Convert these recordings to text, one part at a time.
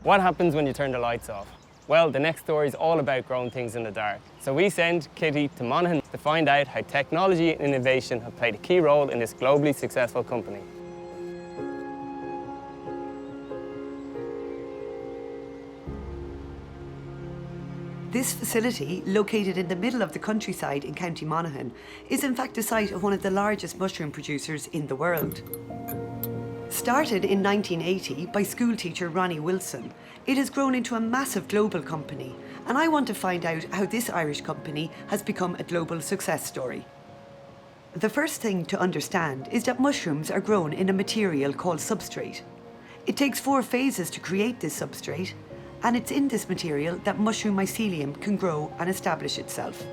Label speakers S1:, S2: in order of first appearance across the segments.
S1: What happens when you turn the lights off? Well, the next story is all about growing things in the dark. So we send Kitty to Monaghan to find out how technology and innovation have played a key role in this globally successful company.
S2: This facility, located in the middle of the countryside in County Monaghan, is in fact the site of one of the largest mushroom producers in the world. Started in 1980 by schoolteacher Ronnie Wilson, it has grown into a massive global company, and I want to find out how this Irish company has become a global success story. The first thing to understand is that mushrooms are grown in a material called substrate. It takes 4 phases to create this substrate, and it's in this material that mushroom mycelium can grow and establish itself.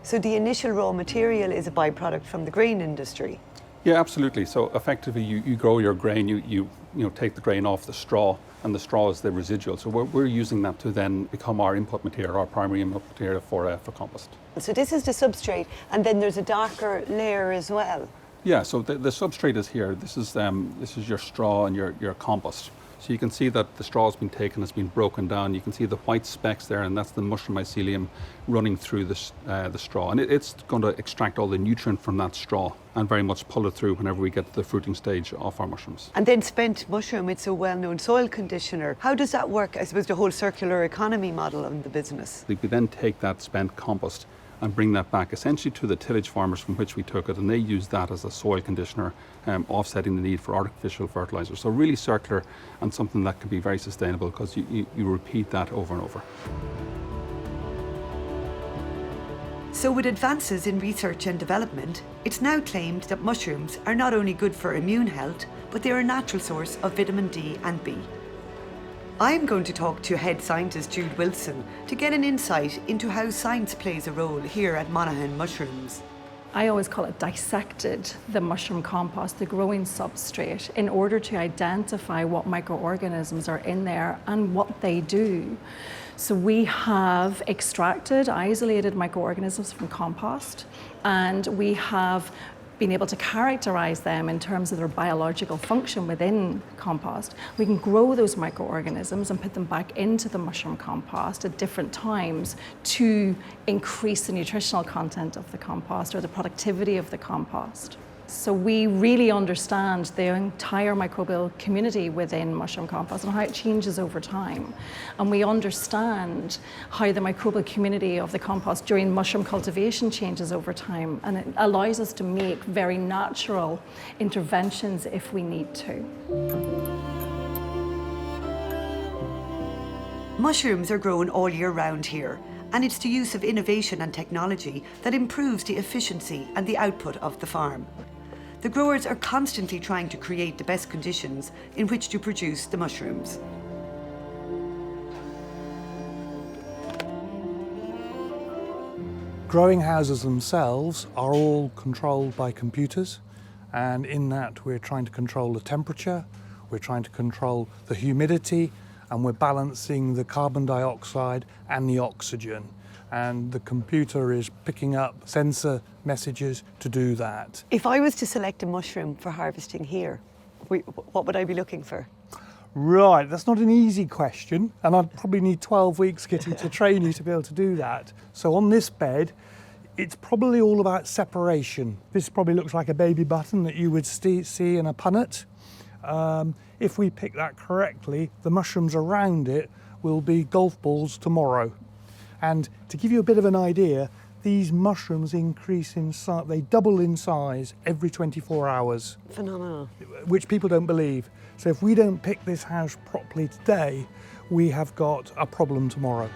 S2: So the initial raw material is a byproduct from the grain industry?
S3: Yeah, absolutely. So effectively you grow your grain, you take the grain off the straw, and the straw is the residual. So we're using that to then become our input material, our primary input material for compost. So
S2: this is the substrate, and then there's a darker layer as well?
S3: Yeah, so the substrate is here. This is your straw and your compost. So you can see that the straw has been taken, it's been broken down. You can see the white specks there, and that's the mushroom mycelium running through the straw. And it's going to extract all the nutrient from that straw and very much pull it through whenever we get to the fruiting stage of our mushrooms.
S2: And then spent mushroom, it's a well-known soil conditioner. How does that work, I suppose, the whole circular economy model of the business?
S3: We then take that spent compost and bring that back essentially to the tillage farmers from which we took it, and they use that as a soil conditioner, offsetting the need for artificial fertilizer. So really circular, and something that can be very sustainable because you repeat that over and over.
S2: So with advances in research and development, it's now claimed that mushrooms are not only good for immune health, but they're a natural source of vitamin D and B. I'm going to talk to head scientist Jude Wilson to get an insight into how science plays a role here at Monaghan Mushrooms.
S4: I always call it dissected the mushroom compost, the growing substrate, in order to identify what microorganisms are in there and what they do. So we have extracted, isolated microorganisms from compost, and we have been able to characterize them in terms of their biological function within compost. We can grow those microorganisms and put them back into the mushroom compost at different times to increase the nutritional content of the compost or the productivity of the compost. So we really understand the entire microbial community within mushroom compost and how it changes over time. And we understand how the microbial community of the compost during mushroom cultivation changes over time. And it allows us to make very natural interventions if we need to.
S2: Mushrooms are grown all year round here, and it's the use of innovation and technology that improves the efficiency and the output of the farm. The growers are constantly trying to create the best conditions in which to produce the mushrooms.
S5: Growing houses themselves are all controlled by computers, and in that we're trying to control the temperature, we're trying to control the humidity, and we're balancing the carbon dioxide and the oxygen. And the computer is picking up sensor messages to do that.
S2: If I was to select a mushroom for harvesting here, what would I be looking for?
S5: Right, that's not an easy question, and I'd probably need 12 weeks, Kitty, to train you to be able to do that. So on this bed, it's probably all about separation. This probably looks like a baby button that you would see in a punnet. If we pick that correctly, the mushrooms around it will be golf balls tomorrow. And to give you a bit of an idea, these mushrooms increase in size, they double in size every 24 hours.
S2: Phenomenal.
S5: Which people don't believe. So if we don't pick this house properly today, we have got a problem tomorrow.